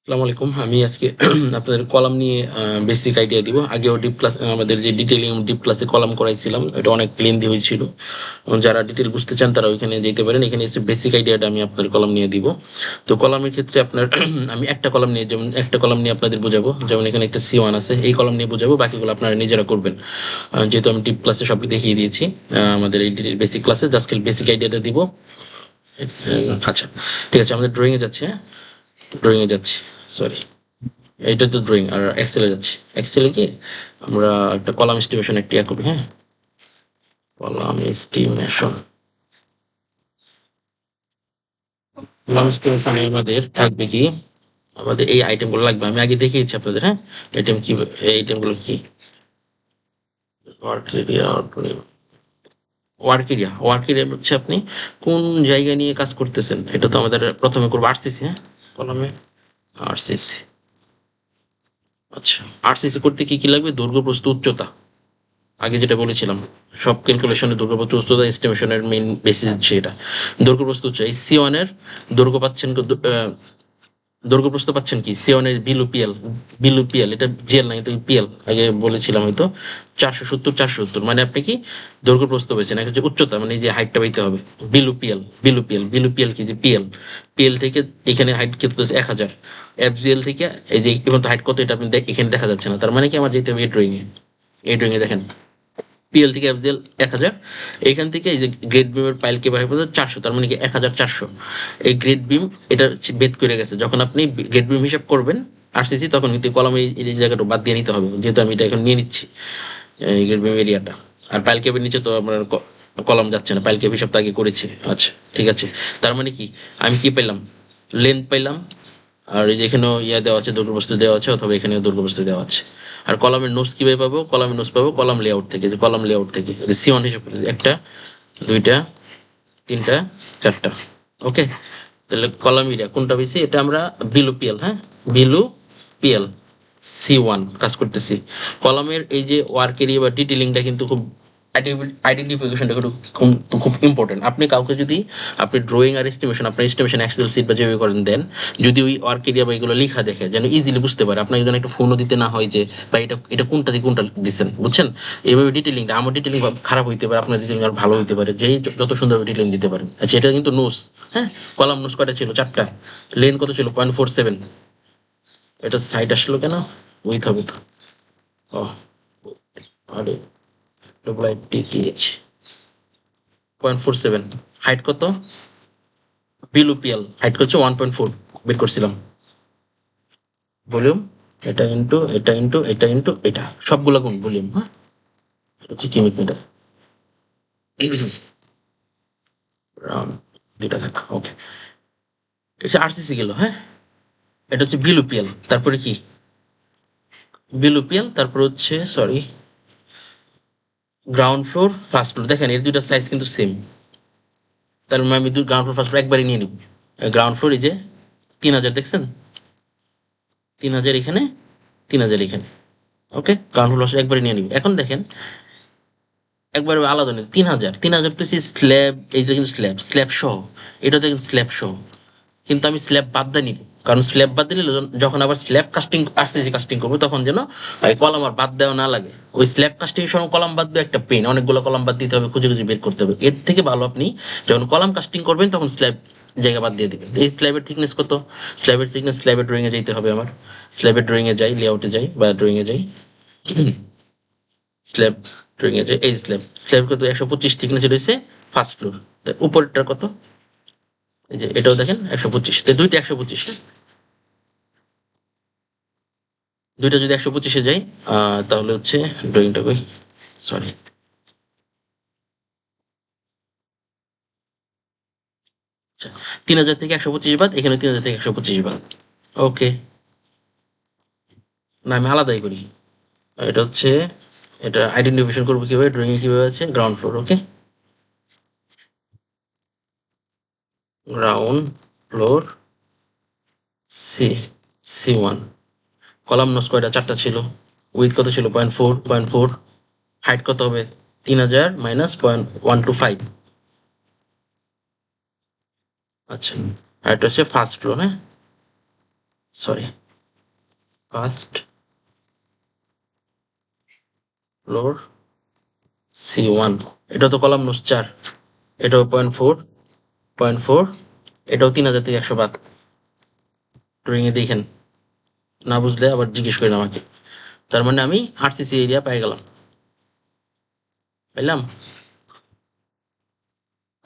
আসসালামু আলাইকুম। আমি আজকে আপনাদের কলাম নিয়ে বেসিক আইডিয়া দিব। আগেও ডিপ ক্লাস আমাদের যে ডিটেইলিং ডিপ ক্লাসে কলাম করাইছিলাম, এটা অনেক লেন্দি হয়েছিল। যারা ডিটেইল বুঝতে চান তারা ওইখানে যেতে পারেন। এখানে এসে বেসিক আইডিয়াটা আমি আপনাদের কলাম নিয়ে দিব। তো কলামের ক্ষেত্রে আপনার আমি একটা কলাম নিয়ে যেমন একটা কলাম নিয়ে আপনাদের বোঝাবো। যেমন এখানে একটা C1 আছে। এই কলাম নিয়ে বোঝাবো। বাকিগুলো আপনারা নিজেরা করবেন। যেহেতু আমি ডিপ ক্লাসে সবই দেখিয়ে দিয়েছি। আমাদের এই বেসিক ক্লাসে জাস্ট খালি বেসিক আইডিয়াটা দিব। আচ্ছা, ঠিক আছে। আমাদের ড্রয়িং এ যাচ্ছে, হ্যাঁ? ড্রয়িং এ যাচ্ছি। সরি। এইটা তো ড্রয়িং আর এক্সেলে যাচ্ছি। এক্সেলে কি আমরা একটা কলাম এস্টিমেশন একটা ইয়া করবি, হ্যাঁ? কলাম এস্টিমেশন, কলাম এস্টিমেশনে আমাদের থাকবে কি, আমাদের এই আইটেমগুলো লাগবে। আমি আগে দেখিয়েছি আপনাদের, হ্যাঁ? আইটেম কি, এই আইটেমগুলো কি? ওয়ার্ক এরিয়া, ওয়ার্ক এরিয়া হচ্ছে আপনি কোন জায়গা নিয়ে কাজ করতেছেন। এটা তো আমাদের প্রথমে করবো আরসিসি, হ্যাঁ? কলামে আরসিসি। আচ্ছা, আরসিসি করতে কি কি লাগবে? দৈর্ঘ্য, প্রস্থ, উচ্চতা। আগে যেটা বলেছিলাম, সব ক্যালকুলেশনে দৈর্ঘ্য উচ্চতা এস্টিমেশনের মেইন বেসিস যেটা। দৈর্ঘ্য প্রস্থ উচ্চতা, এই সি1 এর দৈর্ঘ্য পাচ্ছেন দৈর্ঘ্য প্রস্থ পাচ্ছেন কি সি1 এর বিলু পিএল, এটা জিএল না, এটা পিএল আগে বলেছিলাম হয়তো। 470 মানে আপনি কি দৈর্ঘ্য প্রস্থ পেয়েছেন। এক হচ্ছে উচ্চতা, মানে এই যে হাইটটা পাইতে হবে। বিলু পিএল কি যে পিএল, পিএল থেকে এখানে হাইট কত হচ্ছে 1000। এফজিএল থেকে এই যে এখন হাইট কত এটা আপনি এখানে দেখা যাচ্ছে না, তার মানে কি আমার যেতে হবে এই ড্রয়িং এ দেখেন। পিএল থেকে এফজিএল 1000। এইখান থেকে এই যে গ্রেড বিমের পাইল কে বাহির পর্যন্ত 400, তার মানে কি 1400। এই গ্রেড বিম এটা বেদ করে গেছে। যখন আপনি গ্রেড বিম হিসাব করবেন আরসিসি, তখন কিন্তু কলমে এই জায়গাটা বাদ দিয়ে নিতে হবে, যেহেতু আমি এটা এখন নিয়ে নিচ্ছি এই গ্রেড বিম এরিয়াটা। আর পাইল ক্যাবের নিচে তো আপনার কলম যাচ্ছে না, পাইল ক্যাব হিসাব তো আগে করেছি। আচ্ছা, ঠিক আছে। তার মানে কি আমি কি পেলাম? লেন্থ পাইলাম। আর এই যে এখানেও ইয়া দেওয়া আছে, দৈর্ঘ্য দেওয়া আছে, অথবা এখানেও দৈর্ঘ্য দেওয়া আছে। আর কলামের নোটস কিভাবে পাবো? কলামের নোটস পাবো কলাম লেআউট থেকে, যে কলাম লেআউট থেকে C1 হিসেবে করেছি। একটা, দুইটা, তিনটা, চারটা। ওকে, তাহলে কলাম এরিয়া কোনটা বেশি? এটা আমরা বিলু পিএল, হ্যাঁ? বিলু পিএল C1 কাজ করতেছি। কলামের এই যে ওয়ার্ক এরিয়া বা ডিটেলিংটা কিন্তু খুব আইডেন্টিফিকেশনটা কিন্তু খুব ইম্পর্টেন্ট। আপনি কাউকে যদি আপনি ড্রয়িং আর এস্টিমেশন, আপনার এস্টিমেশন এক্সেল সিট বা যেভাবে করেন দেন, যদি ওই ওয়ার্ক এরিয়া বা এগুলো লেখা দেখে, যেন ইজিলি বুঝতে পারে, আপনাকে যেন একটা ফোনও দিতে না হয় যে বা এটা এটা কোনটা দিয়ে কোনটা দিচ্ছেন, বুঝছেন? এইভাবে ডিটেলিংটা, আমার ডিটেলিং খারাপ হইতে পারে, আপনার ডিটেলিং আর ভালো হইতে পারে, যেই যত সুন্দরভাবে ডিটেলিং দিতে পারেন। আচ্ছা, এটা কিন্তু নোস, হ্যাঁ? কলাম নোস কয়টা ছিল? 4টা। লেন কত ছিল? 0.47। এটা সাইড আসলো কেন? উইথ হবে তো। ও, আরে WITTH 0.47। হাইট কত? বিলু পিএল হাইট করছে 1.4, বের করছিলাম। ভলিউম, এটা ইন্টু এটা সবগুলা গুণ ভলিউম, হ্যাঁ? এটা হচ্ছে কিউবিক মিটার। রাউন্ড দুইটা থাক, ওকে। এটা আরসিসি গেল, হ্যাঁ? এটা হচ্ছে বিলু পিএল, তারপরে কি বিলু পিএল, তারপর হচ্ছে sorry ground floor, first floor. দেখেন এর দুইটা সাইজ কিন্তু সেম, তার মানে আমি গ্রাউন্ড ফ্লোর ফার্স্ট ফ্লোর একবারই নিয়ে নিব। গ্রাউন্ড ফ্লোর এই যে 3000 দেখছেন, 3000 এখানে, 3000 এখানে। ওকে, গ্রাউন্ড ফ্লোর একবারই নিয়ে নিব। এখন দেখেন একবারে আলাদা নেই। 3000 তো স্ল্যাব, এইটা কিন্তু স্ল্যাব সহ, এটা দেখেন স্ল্যাব সহ। কিন্তু আমি স্ল্যাব বাদ দিয়ে নিব, কারণ স্ল্যাব বাদ দিলে যখন আবার স্ল্যাব কাস্টিং আরসিসি কাস্টিং করবো, তখন যেন ওই কলাম আর বাদ দেওয়া না লাগে। ওই স্ল্যাব কাস্টিং এর সময় কলাম বাদ দেওয়া একটা পেন, অনেকগুলো কলাম বাদ দিতে হবে, খুঁজে খুঁজে বের করতে হবে। এর থেকে ভালো আপনি যখন কলাম কাস্টিং করবেন তখন স্ল্যাব জায়গা বাদ দিয়ে দিবেন। এই স্ল্যাবের থিকনেস কত? স্ল্যাবের ড্রয়িং এ যেতে হবে আমার। স্ল্যাবের ড্রয়িং এ যাই, লেআউটে যাই বা ড্রয়িং এ যাই। স্ল্যাব ড্রয়িং এ যাই, এই স্ল্যাব কত? 125 থিকনেস রয়েছে ফার্স্ট ফ্লোর। উপরেরটা কত? এই যে এটাও দেখেন 125, দুইটা 125। দুইটা যদি 125-এ যাই, তাহলে হচ্ছে ড্রয়িংটা কই, সরি, আচ্ছা, 3000 থেকে 125 বাদ, এখানে 3000 থেকে 125 বাদ। ওকে, না আমি আলাদাই করি। এটা হচ্ছে, এটা আইডেন্টিফিকেশন করবো কিভাবে, ড্রয়িং এ কিভাবে আছে, ground floor. Okay, ground floor, C C 1। Column nos কয়টা? 4টা ছিল। উইথ কত ছিল? 0.4। হাইট কত হবে? 3000 মাইনাস 0.125। আচ্ছা, আর এটা হচ্ছে ফার্স্ট ফ্লোর, হ্যাঁ? সরি, ফার্স্ট ফ্লোর C1, এটা তো কলাম নোস 4, এটাও 0.4, এটাও 3000 থেকে 100 বাদ। ড্রয়িং এ দেখেন, না বুঝলে আবার জিজ্ঞেস করেন আমাকে। তার মানে আমি RCC এরিয়া পেয়ে গেলাম, পাইলাম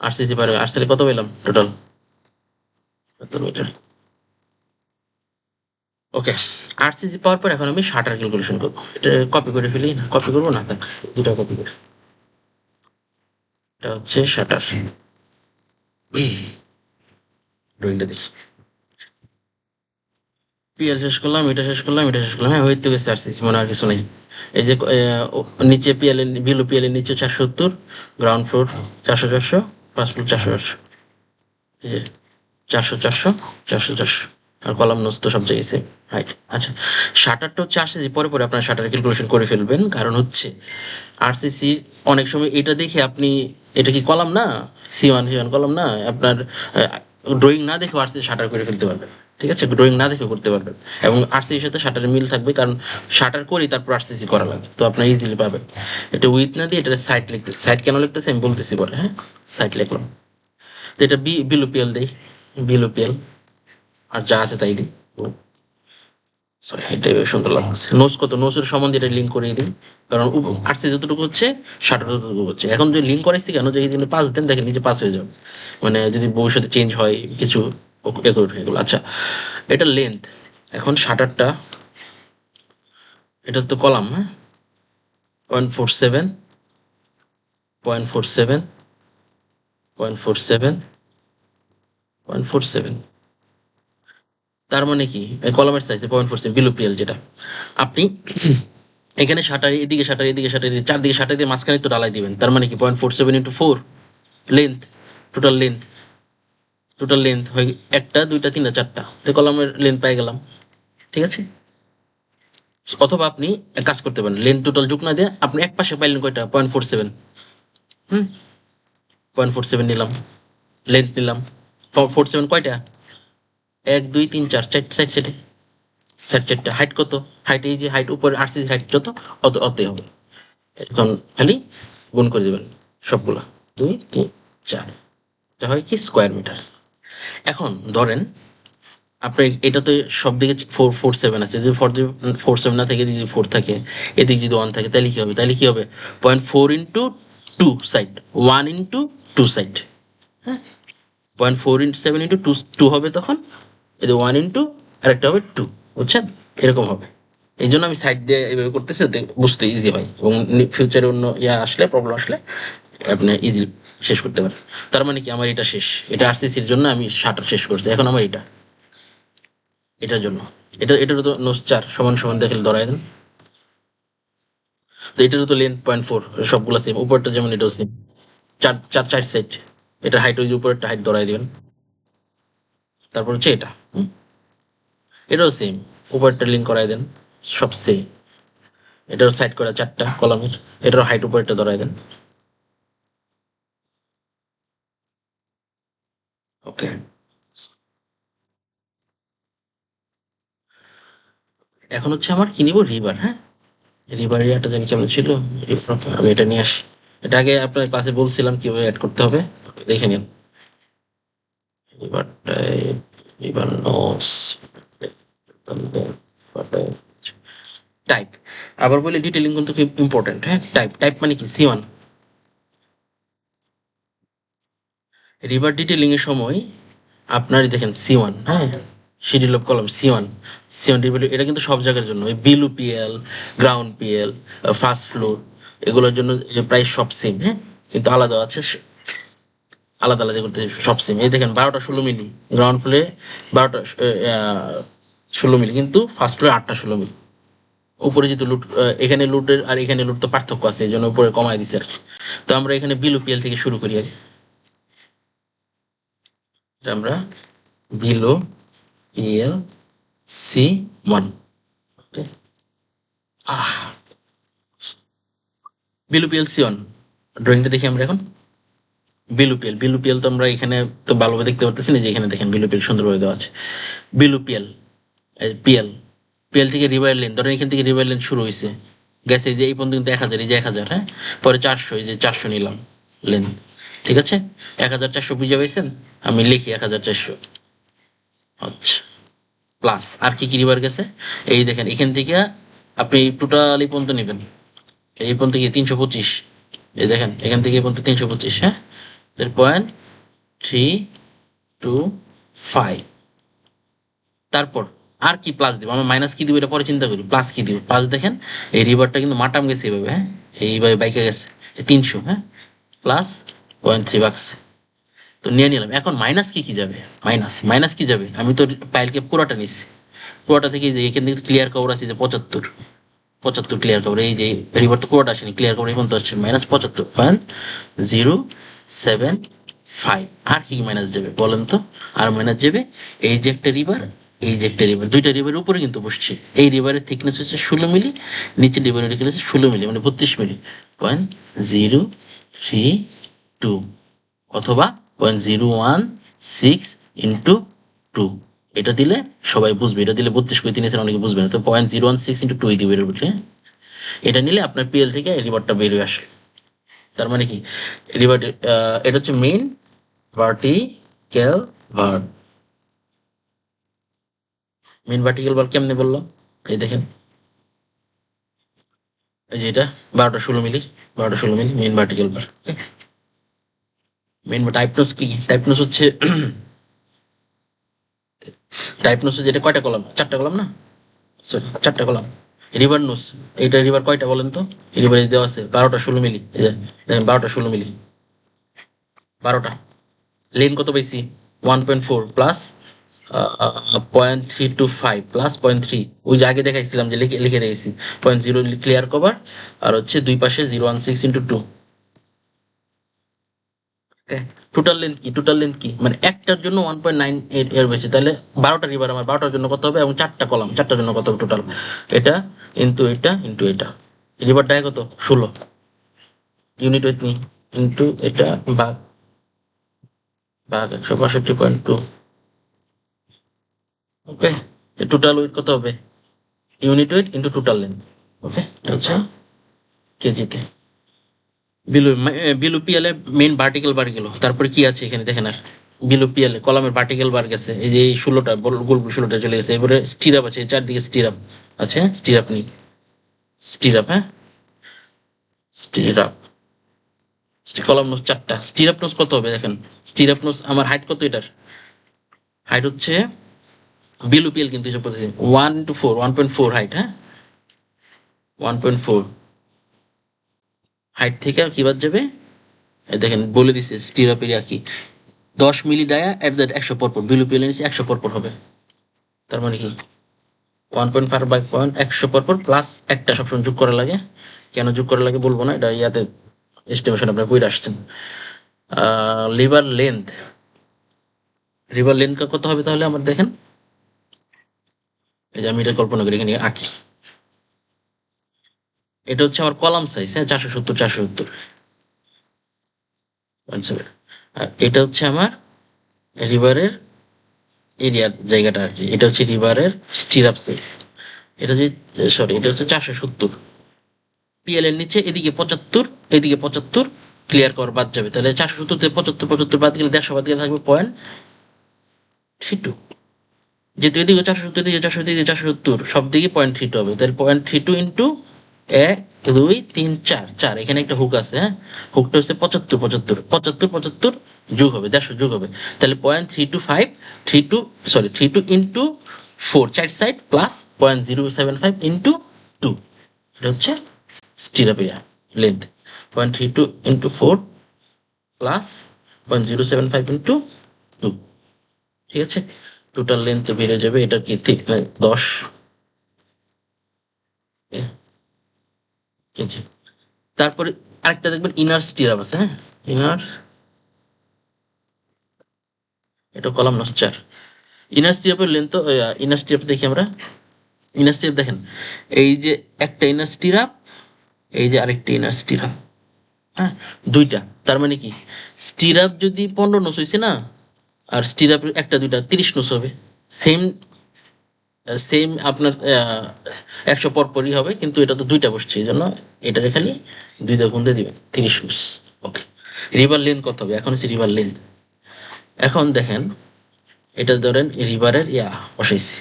RCC পারে। RCC কত পেলাম টোটাল? 70 মিটার। ওকে, RCC পাওয়ার পর এখন আমি শাটার ক্যালকুলেশন করবো। এটা কপি করে ফেলি, না কপি করবো না, থাক দুটা কপি করে। এটা হচ্ছে শাটার, ড্রয়িংটা দেখি। পিএল শেষ করলাম, এটা শেষ করলাম, এটা শেষ করলাম। হ্যাঁ, হইতে গেছে RCC, মনে আর কিছু নেই। এই যে নিচে পিএল এর বিলো পিএল এর নিচে 470, গ্রাউন্ড ফ্লোর 400, ফার্স্ট ফ্লোর 400, এই যে 400, আর কলাম নোস তো সব জায়গায় সেম হাইট। আচ্ছা, শাটারটা হচ্ছে RCC পরে পরে আপনার শাটার ক্যালকুলেশন করে ফেলবেন, কারণ হচ্ছে RCC অনেক সময় এটা দেখে আপনি, এটা কি কলাম না, C1 কলাম না, আপনার ড্রয়িং না দেখে RCC শাটার করে ফেলতে পারবেন। ঠিক আছে, ড্রয়িং না দেখে করতে পারবেন, এবং RCCর সাথে শাটারের মিল থাকবে, কারণ শাটার করেই তারপর RCC করা লাগে, তো আপনার ইজিলি পাবেন। এটা উইথ না দিয়ে এটা সাইড লিখতেছি, সাইড কেন লিখতেছি আমি বলতেছি পরে। হ্যাঁ, সাইড লিখলাম, তো এটা বিলো পিএল দেই, বিলো পিএল, আর যা আছে তাই দিই। সরি, এটাই বেশ সুন্দর লাগছে। নোস কত, নোসের সম্বন্ধে এটা লিঙ্ক করিয়ে দিই, কারণ RCC যতটুকু হচ্ছে শাটার ততটুকু হচ্ছে। এখন যদি লিঙ্ক করাইছি কেন, যে যদি পাস দেন দেখেন নিচে পাস হয়ে যাবে, মানে যদি ভবিষ্যতে চেঞ্জ হয় কিছু এগুলো। আচ্ছা, এটা লেন্থ। এখন শাটারটা, এটা তো কলাম, হ্যাঁ, 0.47, 0.47, 0.47, 0.47, তার মানে কি কলামের সাইজ 0.47 বিলো পিএল, যেটা আপনি এখানে শাটার, এদিকে শাটার, এদিকে শাটার, চারদিকে শাটার দিয়ে মাঝখানে তো ডালাই দিবেন, তার মানে কি 0.47 × 4 length, total length, total length হয় 1টা 2টা 3টা 4টা, তো কলামের লেন্থ পেয়ে গেলাম। ঠিক আছে, অথবা আপনি এক কাজ করতে পারেন, লেন্থ টোটাল যোগ না দিয়ে আপনি এক পাশে পাইলেন কয়টা, 0.47, 0.47 নিলাম, লেন্থ নিলাম 47, কয়টা, 1 2 3 4, 4 সাইড সেটে, সাইড 4টা। হাইট কত, হাইট এই যে হাইট উপরে RCC হাইট যত, অতই হবে। এখন খালি গুণ করে দেবেন সবগুলা, 2 3 4, এটা হয় কি স্কোয়ার মিটার। এখন ধরেন আপনার এটা তো সব দিকে 447 আছে, যদি 47 না থেকে যদি 4 থাকে, এদিকে যদি 1 থাকে, তাহলে কি হবে, 0.4 × 2 সাইড, 1 × 2 সাইড, হ্যাঁ, 0.4 × 7 × 2 হবে তখন, এই 1 আর একটা হবে 2, বুঝছেন, এরকম হবে। এই জন্য আমি সাইড দিয়ে এভাবে করতেছি, যাতে বুঝতে ইজি হয়, এবং ফিউচারে অন্য আসলে, প্রবলেম আসলে আপনি ইজিলি শেষ করতে পারেন। তার মানে কি আমার এটা শেষ, এটা RCCর জন্য আমি শাটার শেষ করছি। এখন আমার এটার জন্য, এটারও তো নোস 4 সমান সমান দেখে ধরাই দেন, তো এটারও তো লেন্থ 0.4, সবগুলো সেম, উপরটা যেমন এটাও সেম, চার চার চার সেট, এটা হাইট ওই যে উপরেরটা হাইট ধরাই দিবেন। তারপর হচ্ছে এটা, এটাও সেম, উপরেরটা লিঙ্ক করাই দেন, সব সেম। এটার সাইড করা 4টা কলামের, এটার হাইট উপরেরটা ধরাই দেন। ওকে, এখন হচ্ছে আমার কি নিব, রিভার। হ্যাঁ, রিভার এরিয়াটা জানি কেমন ছিল, আমি এটা নিয়ে আসি। এটা আগে আপনার ক্লাসে বলছিলাম কিভাবে অ্যাড করতে হবে, দেখে নিন। রিভারটায়, রিভার নোস, টাইপ, আবার বলি ডিটেলিং কিন্তু খুব ইম্পর্টেন্ট। হ্যাঁ, টাইপ, টাইপ মানে কি, C1। রিভার ডিটেলিং এর সময় আপনার দেখেন C1, হ্যাঁ, schedule of column C1 river, এটা কিন্তু সব জায়গার জন্য, ওই Bilu PL, ground PL, first floor, এগুলোর জন্য প্রায় সব সেম। হ্যাঁ, কিন্তু আলাদা আছে, আলাদা আলাদা করতে সব সেম। এই দেখেন 12টা 16 মিলি, গ্রাউন্ড ফ্লোরে 12টা 16 মিলি, কিন্তু ফার্স্ট ফ্লোরে 8টা 16 মিলি। উপরে যেহেতু লুট, এখানে লুটের আর এখানে লুট তো পার্থক্য আছে, এই জন্য উপরে কমায় দিচ্ছে আর কি। তো আমরা এখানে বিলো পিএল থেকে শুরু করি আগে, আমরা below PL C1, below PL C1 ড্রয়িংটা দেখি আমরা এখন। বিলুপিএল তো আমরা এখানে তো ভালোভাবে দেখতে পারতেছি না, যে এখানে দেখেন বিলুপিএল সুন্দরভাবে দেওয়া আছে। বিলুপিএল পিএল, পিএল থেকে রিভার লেন, ধরেন এখান থেকে রিভার লেন শুরু হয়েছে, গেছে এই যে এই পর্যন্ত কিন্তু 1000, এই যে 1000, হ্যাঁ, পরে 400, এই যে 400 নিলাম লেন, ঠিক আছে, 1400 বুঝে পাইছেন, আমি লিখি 1400। আচ্ছা, প্লাস আর কি কি রিভার গেছে, এই দেখেন এখান থেকে আপনি টোটাল এই পর্যন্ত নেবেন, এই পর্যন্ত কি 325, এই দেখেন এখান থেকে এই পর্যন্ত 325, হ্যাঁ, 0.325, তারপর আর কি প্লাস দিব, আমরা মাইনাস কি দিব এটা পরে চিন্তা করি, প্লাস কি দিব, প্লাস দেখেন এই রিভারটা কিন্তু মাটাম গেছে এইভাবে, হ্যাঁ, এইভাবে বাইকে গেছে 300, হ্যাঁ, প্লাস 0.3 বাক্সে, তো নিয়ে নিলাম। এখন মাইনাস কি কি যাবে, মাইনাস মাইনাস কি যাবে, আমি তো পাইলকে পুরোটা নিচ্ছি, পুরোটা থেকে যে এখান থেকে ক্লিয়ার কভার আছে যে 75, 75 ক্লিয়ার কভার, এই যে রিভার তো পুরোটা আসেনি, ক্লিয়ার কভার এই পর্যন্ত আসছে, -75.075, আর কি মাইনাস যাবে বলেন তো, আর মাইনাস যাবে এই যে একটা রিভার, এই যে একটা রিভার, দুইটা রিভারের উপরে কিন্তু বসছে, এই রিভারের থিকনেস হচ্ছে 16 মিলি, নিচের রিভারের থিকনেস হচ্ছে 16 মিলি, মানে 32 মিলি, 0.032, অথবা 0.016 ইন্টু 2, এটা দিলে সবাই বুঝবে, এটা দিলে 32 করে 3 অনেকে বুঝবে না, তো 0.016 ইন্টু 2 দিবে এর উপরে, হ্যাঁ? এটা নিলে আপনার পিএল থেকে রিভারটা বের হয়ে আসে, তার মানে কি রিভার, এটা হচ্ছে main vertical verb, main vertical verb কেমনে বললো, এই দেখেন, এই যে এটা 12টা 16 মিলি, 12টা 16 মিলি মেইন ভার্টিক্যাল ভার্ব, মেইন টাইপনোস কি, টাইপনোস হচ্ছে টাইপনোস হচ্ছে এটা কয়টা কলাম, 4টা কলাম না, সরি 4টা কলাম, রিভার নোস, এইটা রিভার কয়টা বলেন তো, রিভার দেওয়া আছে 12টা 16 মিলি, এই যে দেখেন 12টা 16 মিলি, 12টা, লেন কত পাইছি 1.4 প্লাস 0.325 প্লাস 0.3, ওই যে আগে দেখাইছিলাম যে লিখে লিখে রেখেছি, 0.0 ক্লিয়ার কভার, আর হচ্ছে দুই পাশে 0.16 ইন্টু 2, টোটাল লেন্থ কি, টোটাল লেন্থ কি মানে একটার জন্য 1.98 এর বেশি, তাহলে 12টা রিভার আমার 12টার জন্য কত হবে, এবং 4টা কলাম 4টার জন্য কত হবে টোটাল, এটা ইন্টু এটা ইন্টু এটা, রিভারটা কত 16 ইউনিট উইথ নি, ইন্টু এটা ভাগ ভাগ 162.2, ওকে, টোটাল উইথ কত হবে, unit weight into total length, okay, এটা হচ্ছে কেজিতে। বিলু বিলু পিএলে মেইন ভার্টিক্যাল বার গেল, তারপরে কি আছে এখানে দেখেন, আর বিলু পিএলে কলামের ভার্টিক্যাল বার গেছে, এই যে এই 16টা গোল গোল 16টা চলে গেছে, এবারে স্টিরাপ আছে চারদিকে, স্টিরাপ আছে, স্টিরাপ নেই, স্টিরাপ, হ্যাঁ, স্টিরাপ, কলাম নোস 4টা, স্টিরাপ নোস কত হবে দেখেন, স্টিরাপ নোস আমার হাইট কত, এটার হাইট হচ্ছে বিলু পিএল কিন্তু হিসাব করতেছি 1 to 4, 1.4 হাইট, হ্যাঁ, 1.4 হাইট থেকে আর কি বাদ যাবে, এই দেখেন বলে দিছে স্টিরাপ এরিয়া কি, 10 মিলি ডায়া এট দ্যাট 100 পরপর, বিলু পিএল নিচে 100 পরপর হবে, তার মানে কি 1.5/100 পরপর, প্লাস একটা সবসময় যোগ করা লাগে, কেন যোগ করা লাগে বলবো না, এটা ইয়াতে এস্টিমেশন আপনার বইটা আসছেন। লিভার লেন্থ, রিভার লেন্থ কত হবে তাহলে আমার দেখেন, এই যে আমি এটা কল্পনা করি এখানে আঁকি, এটা হচ্ছে আমার কলাম সাইজ, হ্যাঁ, 470, আর এটা হচ্ছে আমার রিভারের এরিয়ার জায়গাটা আর কি, এটা হচ্ছে রিভারের স্টিরাপ সাইজ, এটা হচ্ছে, সরি এটা হচ্ছে 470, পিএল এর নিচে এদিকে 75, এদিকে 75 ক্লিয়ার কভার বাদ যাবে, তাহলে 470 থেকে 75 বাদ গেলে 150 বাদ গেলে থাকবে 0.32, যেহেতু এদিকে 470, এদিকে 470, এদিকে 470, সব দিকে 0.32 হবে, তাহলে 0.32 ইন্টু 1 2 3 4, এখানে একটা হুক আছে, হ্যাঁ, হুকটা হচ্ছে 75 যোগ হবে 150 যোগ হবে, তাহলে 0.32 4 সাইড প্লাস 0.075 ইন্টু 2, এটা হচ্ছে stirrup area length, 0.32 into 4 plus 0.075 into 2, ঠিক আছে, টোটাল লেন্থ বেড়ে যাবে, এটা কি ঠিক 10 কেজি। তারপরে আরেকটা দেখবেন ইনার স্টিরাপ আছে, হ্যাঁ, ইনার, এটা কলাম নং 4, ইনার স্টিরাপের লেন্থ, ইনার স্টিরাপ দেখি আমরা, ইনার স্টিরাপ দেখেন, এই যে একটা ইনার স্টিরাপ, এই যে আরেকটা ইনার স্টিরাপ, হ্যাঁ, দুইটা, তার মানে কি স্টিরাপ যদি 15 নোস হয়েছে না, আর স্টিরাপ একটা দুইটা 30 নোস হবে, সেম সেম আপনার 100 পরপরই হবে, কিন্তু এটা তো দুইটা বসছে, এই জন্য এটারে খালি 2 দিয়ে গুণ দিয়ে দিবেন 30 মিনিটস। ওকে, রিভার লেন্থ কত হবে? এখন হচ্ছে রিভার লেন্থ। এখন দেখেন, এটা ধরেন রিভারের বসাইছি,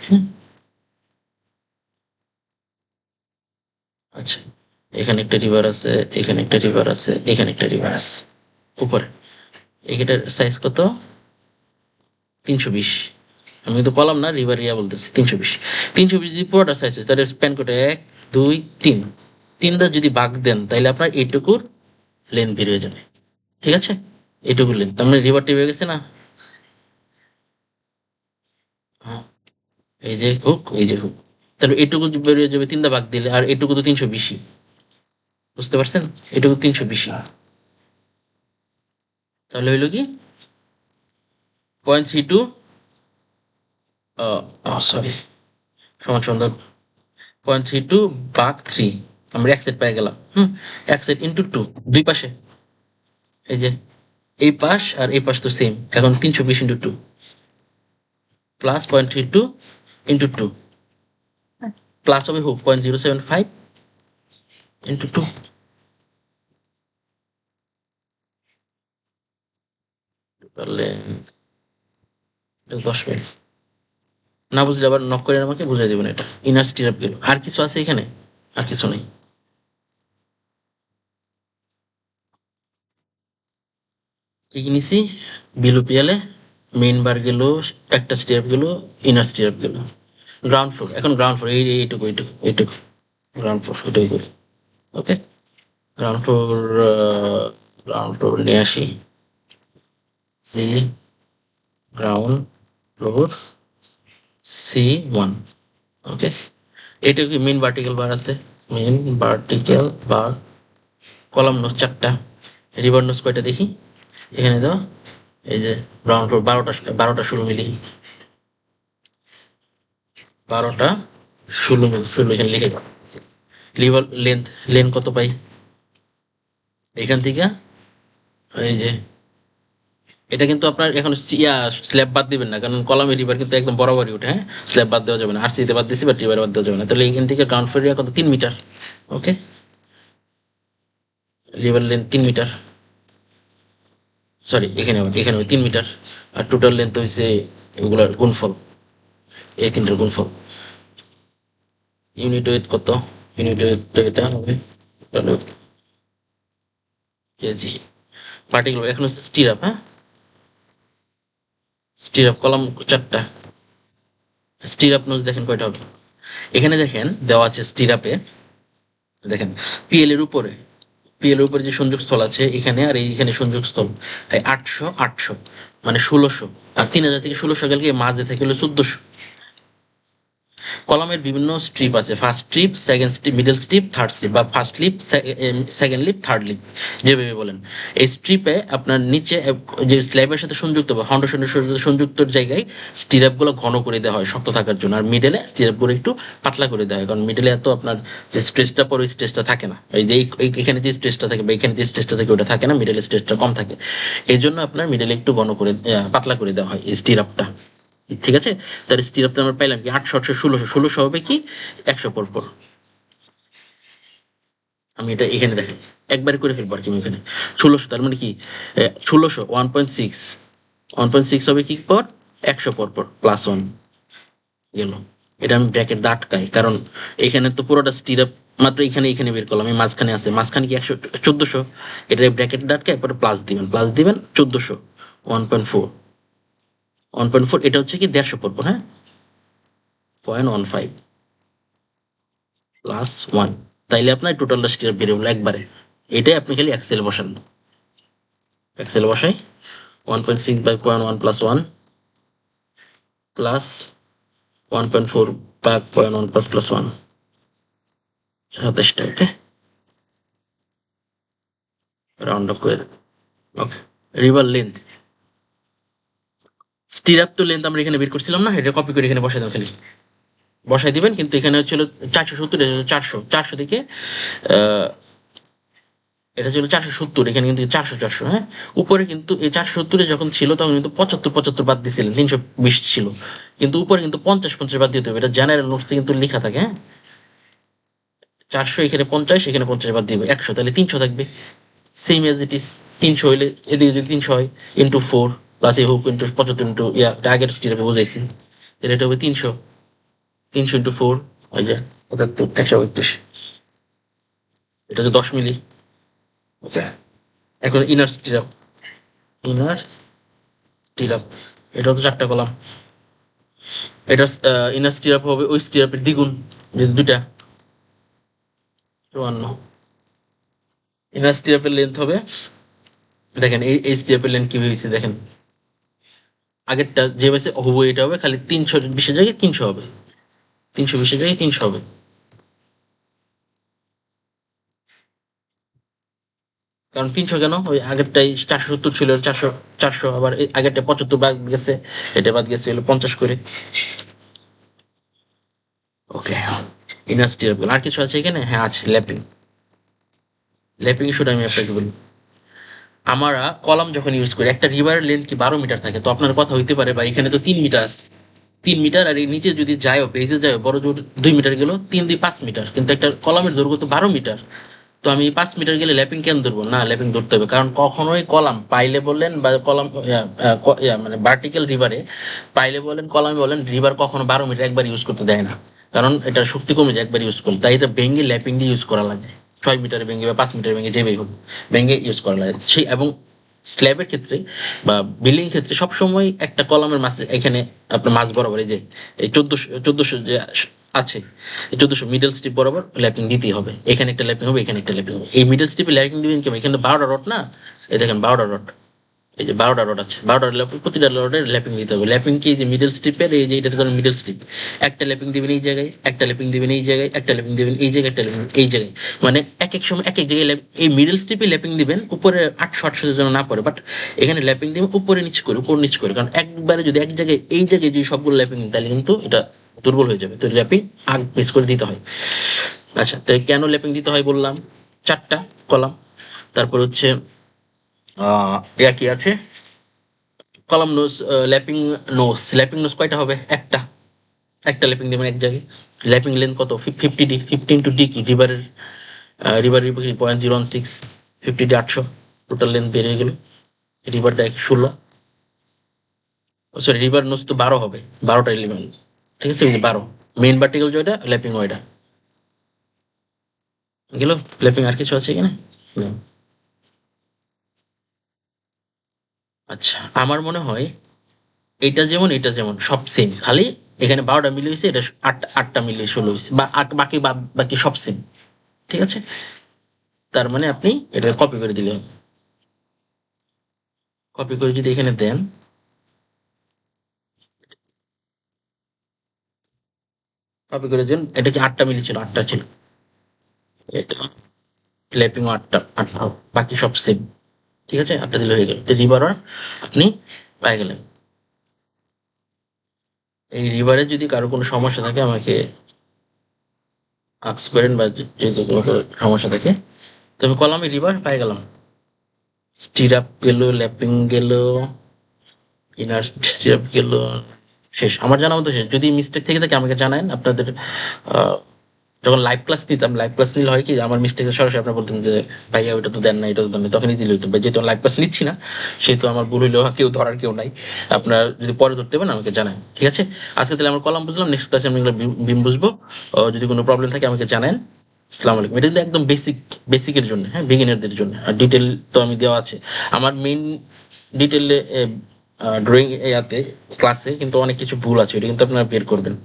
আচ্ছা, এখানে একটা রিভার আছে, এখানে একটা রিভার আছে, এখানে একটা রিভার আছে উপরে। এটার সাইজ কত? 320। আমি কিন্তু কলাম না, রিভার বলতেছি। 320, 320 যদি পুরোটা সাইজ হয় তাহলে স্প্যান কোটা 1 2 3, 3টা যদি ভাগ দেন তাহলে আপনার এইটুকুর লেন্থ বের হয়ে যাবে। ঠিক আছে, এইটুকুর লেন্থ তার মানে রিভারটি হয়ে গেছে না? হ্যাঁ, এই যে হুক, এই যে হুক, তাহলে এইটুকু বের হয়ে যাবে 3টা ভাগ দিলে। আর এইটুকু তো 320, বুঝতে পারছেন? এটুকু 320, তাহলে হইলো কি 0.32 সরি, সমান সমান 0.32 ভাগ 3, আমরা এক সেট পেয়ে গেলাম। এক সেট ইন্টু 2, দুই পাশে এই যে এই পাশ আর এই পাশ তো সেম। এখন 320 ইন্টু 2 প্লাস 0.32 ইন্টু 2 প্লাস হবে হোক 0.075 ইন্টু 2। পারলে 10 মিনিট না বুঝলে আবার নক করে আমাকে বুঝাই দেবেন। এটা ইনার স্টিরাপ গেল। আর কিছু আছে এখানে? আর কিছু নেই। কি কি নিছি? বিলো পিয়ালে মেইন বার গেল, একটা স্টিরাপ গেল, ইনার স্টিরাপ গেল। গ্রাউন্ড ফ্লোর, এখন গ্রাউন্ড ফ্লোর এইটুকু এইটুকু এইটুকু গ্রাউন্ড ফ্লোর, এটাই করি। ওকে, গ্রাউন্ড ফ্লোর, গ্রাউন্ড ফ্লোর নিয়ে আসি। C ground floor C1। ওকে, এটা কি মেন ভার্টিক্যাল বার আছে? মেন ভার্টিক্যাল বার, কলাম নোস 4টা, রিভার নোস কয়টা দেখি এখানে দাও। এই যে গ্রাউন্ড ফ্লোর 12টা, 12টা 16 মিলি, 12টা 16 মিলি, 16 এখানে লিখে দাও। রিভার লেন্থ, লেন্থ কত পাই এখান থেকে? এই যে এটা কিন্তু আপনার এখন স্ল্যাব বাদ দিবেন না, কারণ কলামে রিভার কিন্তু একদম বরাবরই উঠে। হ্যাঁ, স্ল্যাব বাদ দেওয়া যাবে না, আরসিতে বাদ দিছি, বাট রিভারে বাদ দেওয়া যাবে না। তাহলে এখান থেকে গ্রাউন্ড ফ্লোর কত? 3 মিটার। ওকে, রিভার লেন্থ 3 মিটার, সরি এখানে এখানে 3 মিটার। আর টোটাল লেন্থ হয়েছে এগুলোর গুণফল, এই তিনটার গুণফল। ইউনিট ওয়েট কত? ইউনিট ওয়েট এটা হবে কেজি। পার্টিকুলার এখন হচ্ছে স্টিরাপ। হ্যাঁ, স্টিরাপ কলাম 4টা। স্টিরাপ নোজ দেখেন কয়টা হবে? এখানে দেখেন দেওয়া আছে স্টিরাপে, দেখেন পিএল এর উপরে, পিএল এর উপরে যে সংযোগস্থল আছে এখানে, আর এইখানে সংযোগস্থল 800 800 মানে 1600। আর 3000 থেকে 1600 গেলে মাঝে থেকে হলো 1400। কলামের বিভিন্ন স্ট্রিপ আছে, first strip, second strip, middle strip, third strip, বা first lip, second lip, third lip, যেভাবে বলেন। এই স্ট্রিপে আপনার নিচে যে স্ল্যাবের সাথে সংযুক্ত বা ফাউন্ডেশনের সাথে সংযুক্ত জায়গায় স্টিরাপগুলো ঘন করে দেওয়া হয় শক্ত থাকার জন্য, আর মিডলে স্টিরাপগুলো একটু পাতলা করে দেওয়া হয়, কারণ মিডলে এত আপনার যে স্ট্রেসটা পড়ে ওই স্ট্রেসটা থাকে না। এই যে এখানে যে স্ট্রেসটা থাকে বা এখানে যে স্ট্রেসটা থাকে ওটা থাকে না, মিডলে স্ট্রেসটা কম থাকে। এই জন্য আপনার মিডলে একটু ঘন করে পাতলা করে দেওয়া হয় এই স্টিরাপটা। ঠিক আছে, তার স্টিরাপটা আমরা পাইলাম কি 800 800 1600, 1600 হবে কি 100 পর পর। আমি এটা এখানে দেখেন একবারে করে ফেলবো আর কি। আমি এখানে 1600, তার মানে কি 1600 1.6, 1.6 হবে কি পর 100 পর পর প্লাস 1 গেল। এটা আমি ব্র্যাকেট দা আটকাই, কারণ এখানে তো পুরোটা স্টিরাপ মাত্র এখানে এখানে বের করলাম, এই মাঝখানে আছে, মাঝখানে কি 100 1400, এটা ব্র্যাকেট দা আটকায় পরে প্লাস দিবেন, প্লাস দিবেন 1400, 1.4, 1.4, এটা হচ্ছে কি 150 পর পর। হ্যাঁ, 0.15 প্লাস 1, তাইলে আপনার টোটালটা স্টিরাপ ভেরিয়েবল একবারে। এটাই আপনি খালি এক্সেল বসান, এক্সেল বসাই 1.6 by 0.1 plus 1 plus 1.4 by 0.1 plus plus 1, 27টা। ওকে, রাউন্ড অফ করে দেন। ওকে, রিভার লেন্থ, স্টিরাপ তো লেন্থ আমরা এখানে বের করছিলাম না, এটা কপি করে এখানে বসাই দেন, খালি বসাই দিবেন। কিন্তু এখানে হচ্ছিল 470, 400 400 থেকে এটা ছিল 470, এখানে কিন্তু 400 হ্যাঁ। উপরে কিন্তু এই 470 যখন ছিল তখন কিন্তু 75 বাদ দিয়েছিলেন, 320 ছিল, কিন্তু উপরে কিন্তু 50 বাদ দিতে হবে, এটা জেনারেল নোটসে কিন্তু লেখা থাকে হ্যাঁ। 400 এখানে 50, এখানে 50 বাদ দিবে 100, তাহলে 300 থাকবে, সেম এজ ইট ইজ। 300 হইলে এদিকে যদি 300 হয় ইন্টু 4 প্লাস এ হোক ইন্টু 75 ইন্টু এটা আগের স্টিরাপে বুঝাইছি, তাহলে এটা হবে 300, 300 ইন্টু 4 ওই যে 75, 132, এটা হচ্ছে 10 মিলি। ওকে, এখন ইনার স্টিরাপ, ইনার স্টিরাপ এটা হচ্ছে 4টা কলাম, এটা ইনার স্টিরাপ হবে ওই স্টিরাপের দ্বিগুণ, যেহেতু দুইটা 54। ইনার স্টিরাপের লেন্থ হবে, দেখেন এই স্টিরাপের লেন্থ কি হয়েছে দেখেন, আগেরটা যে বেসে হবু এটা হবে, খালি 320 জায়গায় 300 হবে, 320 জায়গায় 300 হবে। কারণ 300 কেন, ওই আগেরটাই 470 ছিল, 400, 400 আবার আগেরটা 75 বাদ গেছে, এটা বাদ গেছে হলো 50 করে। ওকে, ইনার স্টিরাপ আর কিছু আছে এখানে, হ্যাঁ আছে ল্যাপিং। ল্যাপিং ইস্যুটা আমি আপনাকে বলি, আমরা কলাম যখন ইউজ করি, একটা রিভারের লেন্থ কি 12 মিটার থাকে, তো আপনার কথা হইতে পারে বা এখানে তো 3 মিটার আছে, 3 মিটার, আর এই নিচে যদি যায় পেজে যায় বড় জোর 2 মিটার গেল, 3 2 5 মিটার, কিন্তু একটা কলামের দৈর্ঘ্য তো 12 মিটার, তো আমি 5 মিটার গেলে ল্যাপিং কেন ধরবো না, ল্যাপিং ধরতে হবে, কারণ কখনোই কলাম পাইলে বললেন বা কলাম মানে ভার্টিক্যাল রিভারে পাইলে বলেন কলামে বলেন, রিভার কখনো 12 মিটার একবার ইউজ করতে দেয় না, কারণ এটার শক্তি কমে যায় একবার ইউজ করলে, তাই এটা ভেঙে ল্যাপিং দিয়ে ইউজ করা লাগে, 6 মিটারে ভেঙে বা 5 মিটার ভেঙে যে হোক ভেঙে ইউজ করা লাগে সেই। এবং স্ল্যাবের ক্ষেত্রে বা বিল্ডিং ক্ষেত্রে সবসময় একটা কলামের মাছ এখানে আপনার মাছ বরাবর এই যে এই 1400 যে আছে, এই 1400 মিডল স্ট্রিপ বরাবর ল্যাপিং দিতেই হবে, এখানে একটা ল্যাপিং হবে, এখানে একটা ল্যাপিং হবে, এই মিডল স্ট্রিপে ল্যাপিং দিবেন কেমন, এখানে 12টা রড না, এই দেখেন 12টা রড, এই যে 12টা রড আছে, 12টা ল্যাপিং, প্রতিটা রডের ল্যাপিং দিতে হবে, ল্যাপিং কি এই যে মিডল স্ট্রিপের এই যে এটা ধরেন মিডল স্ট্রিপ, একটা ল্যাপিং দিবেন এই জায়গায়, একটা ল্যাপিং দিবেন এই জায়গায়, একটা ল্যাপিং দিবেন এই জায়গায়, একটা ল্যাপিং এই জায়গায়, মানে এক এক সময় এক এক জায়গায় এই মিডল স্ট্রিপে ল্যাপিং দিবেন, উপরে 800 যেন না পড়ে, বাট এখানে ল্যাপিং দিবেন উপরে নিচ করে, উপর নিচ করে, কারণ একবারে যদি এক জায়গায় এই জায়গায় যদি সবগুলো ল্যাপিং তাহলে কিন্তু এটা দুর্বল হয়ে যাবে, তো ল্যাপিং আগ পিস করে দিতে হয়। আচ্ছা, তো কেন ল্যাপিং দিতে হয় বললাম, 4টা কলাম, তারপর হচ্ছে কি আছে, column nose, lapping nose, lapping nose কয়টা হবে, একটা, একটা ল্যাপিং দেবেন এক জায়গায়, ল্যাপিং লেন্থ কত 50 ডি, 15 টু ডি কি রিভারের, রিভারের 0.016, 50 ডি 800, টোটাল লেন্থ বেড়ে গেল, রিভারটা 16, সরি রিভার নোজ তো 12 হবে, 12টা এলিমেন্ট, ঠিক আছে, ওই যে 12 মেইন ভার্টিক্যাল জয়টা, ল্যাপিং ওইটা গেল। ল্যাপিং আর কিছু আছে এখানে না। আচ্ছা, আমার মনে হয় এটা যেমন এটা যেমন সব সেম, খালি এখানে 12টা মিলে হয়েছে, এটা 8টা মিলে 16 হয়েছে, বা বাকি বাকি সব সেম, ঠিক আছে। তার মানে আপনি এটা কপি করে দিলে, কপি করে যদি এখানে দেন, কপি করে দেন, এটা কি 8টা মিলি ছিল, 8টা ছিল, এটা ল্যাপিং 8টা বাকি সব সেম, ঠিক আছে, 8টা দিলে হয়ে গেল, তো রিভার আপনি পেয়ে গেলেন। এই রিভারে যদি কারো কোনো সমস্যা থাকে আমাকে আস্ক করেন, বা যদি কোনো সমস্যা থাকে, তো আমি কলামে রিভার পেয়ে গেলাম, স্টিরাপ গেল, ল্যাপিং গেল, ইনার স্টিরাপ গেল, শেষ, আমার জানা মতো শেষ। যদি মিস্টেক থেকে থাকে আমাকে জানান, আপনাদের যখন লাইভ ক্লাস নিতাম, লাইভ ক্লাস নিলে হয় কি আমার মিস্টেক সরাসরি আপনার বলতেন যে ভাইয়া ওইটা তো দেন না, এটা তো দেন না, তখনই দিলে হইতো, যেহেতু লাইভ ক্লাস নিচ্ছি না সেহেতু আমার ভুল হইলেও কেউ ধরার কেউ নাই, আপনার যদি পরে ধরতে পারেন আমাকে জানান, ঠিক আছে। আজকে তাহলে আমরা কলাম বুঝলাম, নেক্সট ক্লাসে আমি বিম বুঝবো, যদি কোনো প্রবলেম থাকে আমাকে জানান। আসসালামু আলাইকুম। এটা কিন্তু একদম বেসিকের জন্য, হ্যাঁ, বিগিনারদের জন্য, আর ডিটেল তো আমি দেওয়া আছে আমার মেইন ডিটেলে ড্রয়িং ইয়াতে ক্লাসে, কিন্তু অনেক কিছু ভুল আছে, এটা কিন্তু আপনারা বের করবেন।